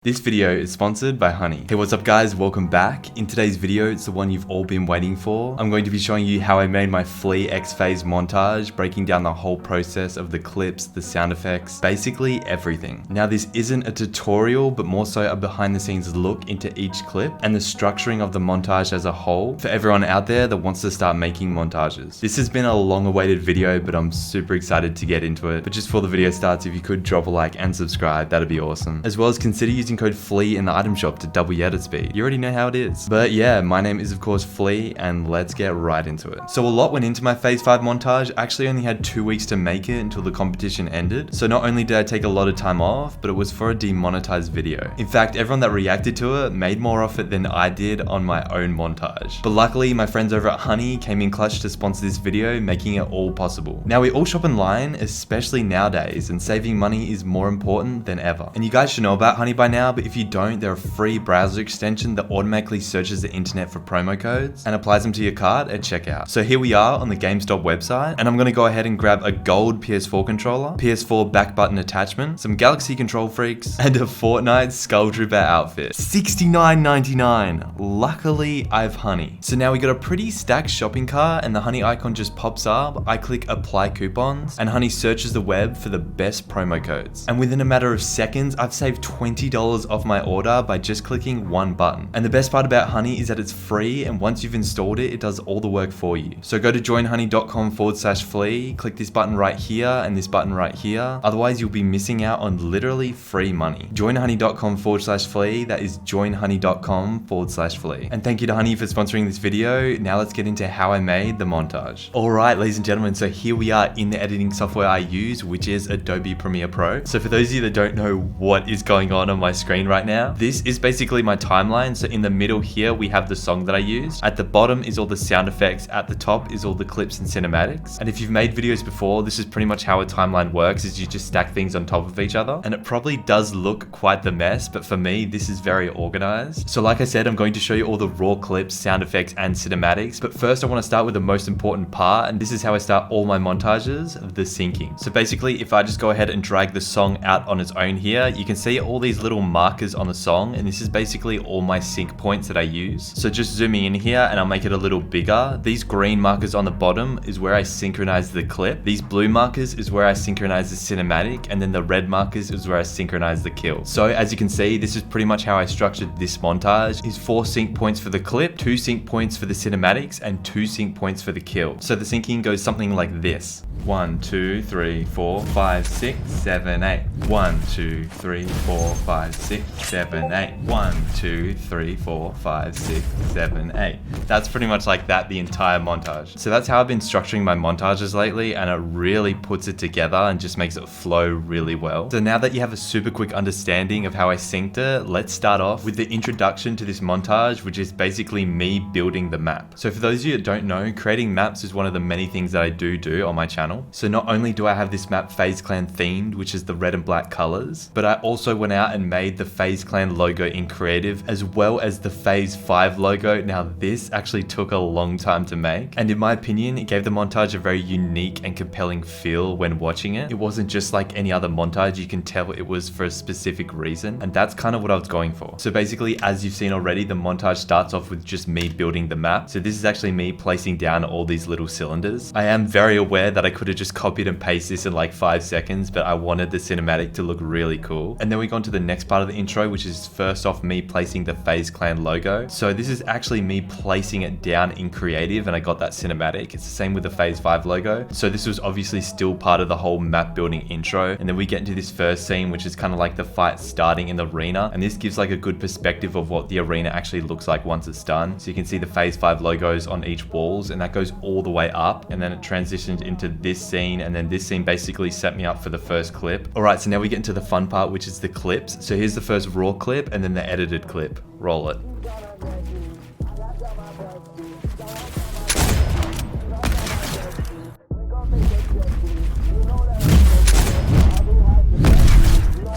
This video is sponsored by Honey. Hey, what's up guys? Welcome back. In today's video, it's the one you've all been waiting for. I'm going to be showing you how I made my Flea x FaZe montage, breaking down the whole process of the clips, the sound effects, basically everything. Now this isn't a tutorial, but more so a behind the scenes look into each clip and the structuring of the montage as a whole for everyone out there that wants to start making montages. This has been a long awaited video, but I'm super excited to get into it. But just before the video starts, if you could drop a like and subscribe, that'd be awesome. As well as consider using code Flea in the item shop to double your edit speed. You already know how it is. But yeah, my name is of course Flea, and let's get right into it. So a lot went into my FaZe 5 montage. I actually only had 2 weeks to make it until the competition ended. So not only did I take a lot of time off, but it was for a demonetized video. In fact, everyone that reacted to it made more off it than I did on my own montage. But luckily, my friends over at Honey came in clutch to sponsor this video, making it all possible. Now we all shop online, especially nowadays, and saving money is more important than ever. And you guys should know about Honey by now, but if you don't, they're a free browser extension that automatically searches the internet for promo codes and applies them to your cart at checkout. So here we are on the GameStop website, and I'm gonna go ahead and grab a gold PS4 controller, PS4 back button attachment, some Galaxy control freaks, and a Fortnite Skull Trooper outfit. $69.99. Luckily, I've Honey. So now we got a pretty stacked shopping cart, and the Honey icon just pops up. I click apply coupons, and Honey searches the web for the best promo codes. And within a matter of seconds, I've saved $20 off my order by just clicking one button. And the best part about Honey is that it's free, and once you've installed it, it does all the work for you. So go to joinhoney.com/Flea, click this button right here and this button right here. Otherwise, you'll be missing out on literally free money. Joinhoney.com/Flea, that is joinhoney.com/Flea. And thank you to Honey for sponsoring this video. Now let's get into how I made the montage. All right, ladies and gentlemen, so here we are in the editing software I use, which is Adobe Premiere Pro. So for those of you that don't know what is going on my screen right now, this is basically my timeline. So in the middle here, we have the song that I used. At the bottom is all the sound effects. At the top is all the clips and cinematics. And if you've made videos before, this is pretty much how a timeline works, is you just stack things on top of each other. And it probably does look quite the mess, but for me, this is very organized. So like I said, I'm going to show you all the raw clips, sound effects, and cinematics. But first I want to start with the most important part, and this is how I start all my montages, the syncing. So basically, if I just go ahead and drag the song out on its own here, you can see all these little markers on the song, and this is basically all my sync points that I use. So just zooming in here, and I'll make it a little bigger. These green markers on the bottom is where I synchronize the clip. These blue markers is where I synchronize the cinematic, and then the red markers is where I synchronize the kill. So as you can see, this is pretty much how I structured this montage. Is 4 sync points for the clip, 2 sync points for the cinematics, and 2 sync points for the kill. So the syncing goes something like this. 1, 2, 3, 4, 5, 6, 7, 8. 1, 2, 3, 4, 5, 6, 7, 8. 1, 2, 3, 4, 5, 6, 7, 8. That's pretty much like that the entire montage. So that's how I've been structuring my montages lately, and it really puts it together and just makes it flow really well. So now that you have a super quick understanding of how I synced it, let's start off with the introduction to this montage, which is basically me building the map. So for those of you that don't know, creating maps is one of the many things that I do on my channel. So not only do I have this map FaZe Clan themed, which is the red and black colors, but I also went out and made the FaZe Clan logo in creative, as well as the FaZe 5 logo. Now this actually took a long time to make, and in my opinion, it gave the montage a very unique and compelling feel when watching it. It wasn't just like any other montage, you can tell it was for a specific reason, and that's kind of what I was going for. So basically, as you've seen already, the montage starts off with just me building the map. So this is actually me placing down all these little cylinders. I am very aware that I could have just copied and pasted this in like 5 seconds, but I wanted the cinematic to look really cool. And then we go on to the next part of the intro, which is first off me placing the FaZe Clan logo. So this is actually me placing it down in creative, and I got that cinematic. It's the same with the FaZe 5 logo. So this was obviously still part of the whole map building intro. And then we get into this first scene, which is kind of like the fight starting in the arena. And this gives like a good perspective of what the arena actually looks like once it's done. So you can see the FaZe 5 logos on each walls, and that goes all the way up. And then it transitions into this scene, and then this scene basically set me up for the first clip. All right, so now we get into the fun part, which is the clips. So here's the first raw clip, and then the edited clip. Roll it.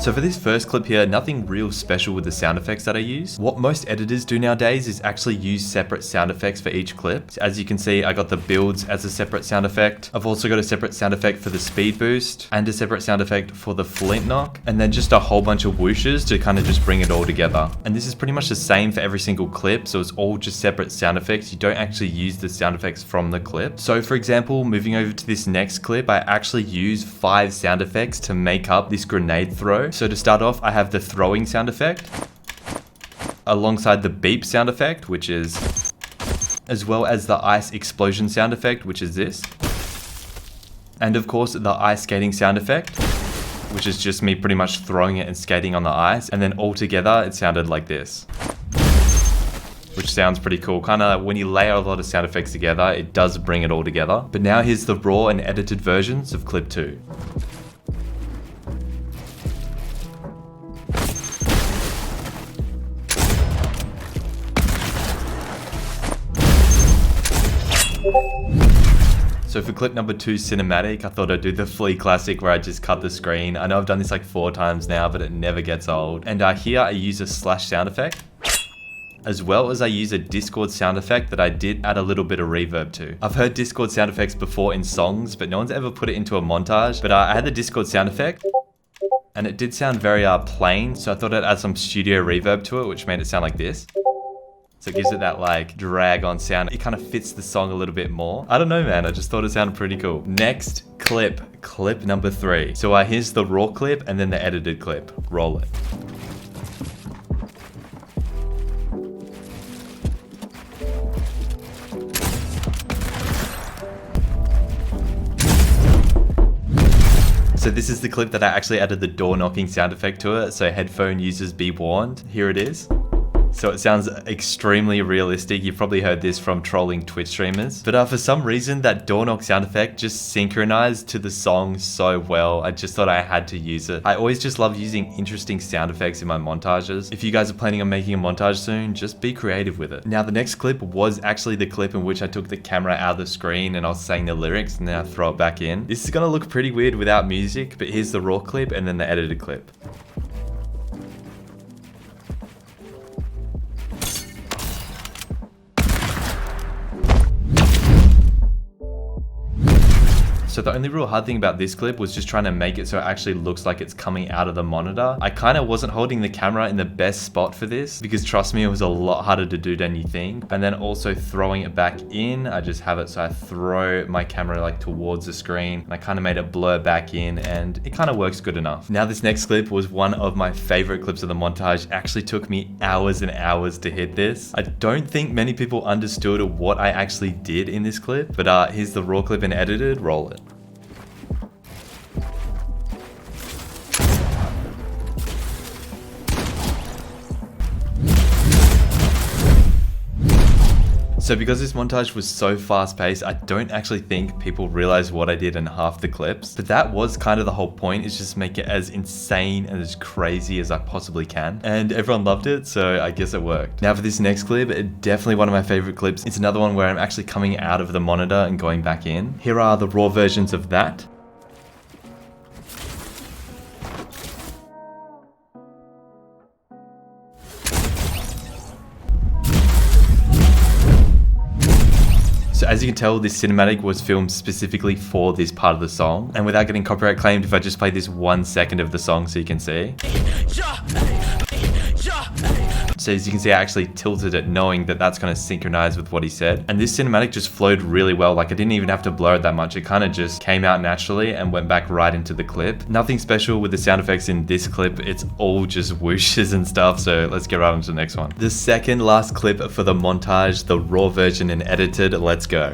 So for this first clip here, nothing real special with the sound effects that I use. What most editors do nowadays is actually use separate sound effects for each clip. So as you can see, I got the builds as a separate sound effect. I've also got a separate sound effect for the speed boost and a separate sound effect for the flint knock, and then just a whole bunch of whooshes to kind of just bring it all together. And this is pretty much the same for every single clip, so it's all just separate sound effects. You don't actually use the sound effects from the clip. So for example, moving over to this next clip, I actually use 5 sound effects to make up this grenade throw. So to start off, I have the throwing sound effect alongside the beep sound effect, which is, as well as the ice explosion sound effect, which is this. And of course, the ice skating sound effect, which is just me pretty much throwing it and skating on the ice. And then all together, it sounded like this, which sounds pretty cool. Kind of when you layer a lot of sound effects together, it does bring it all together. But now here's the raw and edited versions of clip 2. So for clip number 2 cinematic, I thought I'd do the Flea classic where I just cut the screen. I know I've done this like 4 times now, but it never gets old. And here I use a slash sound effect, as well as I use a Discord sound effect that I did add a little bit of reverb to. I've heard Discord sound effects before in songs, but no one's ever put it into a montage. But I had the Discord sound effect, and it did sound very plain, so I thought I'd add some studio reverb to it, which made it sound like this. So it gives it that like drag on sound. It kind of fits the song a little bit more. I don't know, man. I just thought it sounded pretty cool. Next clip number 3. So here's the raw clip and then the edited clip. Roll it. So this is the clip that I actually added the door knocking sound effect to it. So headphone users be warned. Here it is. So it sounds extremely realistic. You've probably heard this from trolling Twitch streamers. But for some reason, that door knock sound effect just synchronized to the song so well. I just thought I had to use it. I always just love using interesting sound effects in my montages. If you guys are planning on making a montage soon, just be creative with it. Now the next clip was actually the clip in which I took the camera out of the screen and I was saying the lyrics and then I throw it back in. This is gonna look pretty weird without music, but here's the raw clip and then the edited clip. So the only real hard thing about this clip was just trying to make it so it actually looks like it's coming out of the monitor. I kind of wasn't holding the camera in the best spot for this because trust me, it was a lot harder to do than you think. And then also throwing it back in, I just have it so I throw my camera like towards the screen and I kind of made it blur back in and it kind of works good enough. Now this next clip was one of my favorite clips of the montage. It actually took me hours and hours to hit this. I don't think many people understood what I actually did in this clip, but here's the raw clip and edited. Roll it. So because this montage was so fast paced, I don't actually think people realize what I did in half the clips. But that was kind of the whole point, is just make it as insane and as crazy as I possibly can. And everyone loved it, so I guess it worked. Now for this next clip, definitely one of my favorite clips. It's another one where I'm actually coming out of the monitor and going back in. Here are the raw versions of that. So as you can tell, this cinematic was filmed specifically for this part of the song. And without getting copyright claimed, if I just play this 1 second of the song so you can see. So as you can see, I actually tilted it knowing that that's going to synchronize with what he said. And this cinematic just flowed really well. Like I didn't even have to blur it that much. It kind of just came out naturally and went back right into the clip. Nothing special with the sound effects in this clip. It's all just whooshes and stuff. So let's get right on to the next one. The second last clip for the montage, the raw version and edited. Let's go.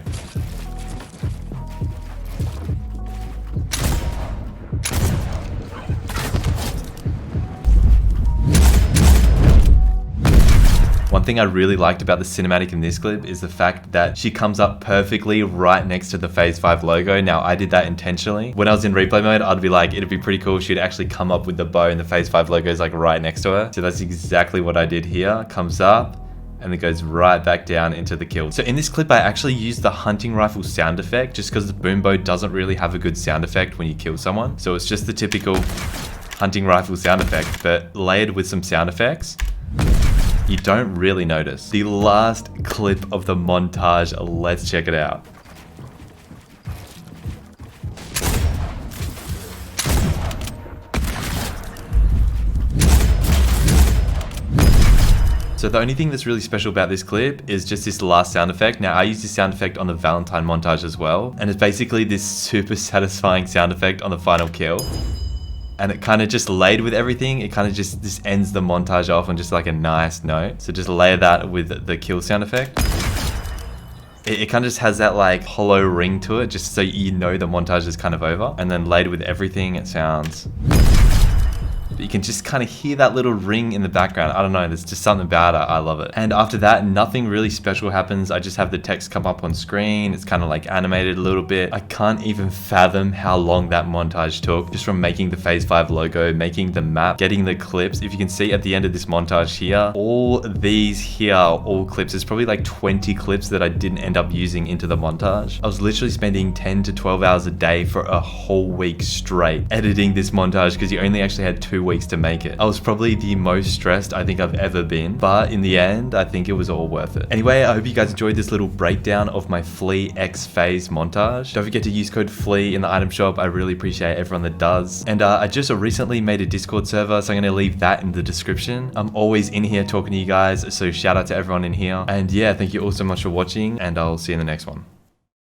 One thing I really liked about the cinematic in this clip is the fact that she comes up perfectly right next to the FaZe 5 logo. Now, I did that intentionally. When I was in replay mode, I'd be like, it'd be pretty cool if she'd actually come up with the bow and the FaZe 5 logo is like right next to her. So that's exactly what I did here. Comes up and it goes right back down into the kill. So in this clip, I actually used the hunting rifle sound effect just because the boom bow doesn't really have a good sound effect when you kill someone. So it's just the typical hunting rifle sound effect, but layered with some sound effects, you don't really notice. The last clip of the montage, let's check it out. So the only thing that's really special about this clip is just this last sound effect. Now I use this sound effect on the Valentine montage as well. And it's basically this super satisfying sound effect on the final kill. And it kind of just laid with everything. It kind of just ends the montage off on just like a nice note. So just layer that with the kill sound effect. It kind of just has that like hollow ring to it, just so you know the montage is kind of over. And then laid with everything, it sounds... You can just kind of hear that little ring in the background. I don't know, there's just something about it. I love it. And after that, nothing really special happens. I just have the text come up on screen. It's kind of like animated a little bit. I can't even fathom how long that montage took, just from making the FaZe 5 logo, making the map, getting the clips. If you can see at the end of this montage here, all these here are all clips. There's probably like 20 clips that I didn't end up using into the montage. I was literally spending 10 to 12 hours a day for a whole week straight editing this montage because you only actually had 2 weeks to make it. I was probably the most stressed I think I've ever been, but in the end, I think it was all worth it. Anyway, I hope you guys enjoyed this little breakdown of my Flea x FaZe montage. Don't forget to use code Flea in the item shop. I really appreciate everyone that does. And I just recently made a Discord server, so I'm gonna leave that in the description. I'm always in here talking to you guys, so shout out to everyone in here. And yeah, thank you all so much for watching, and I'll see you in the next one.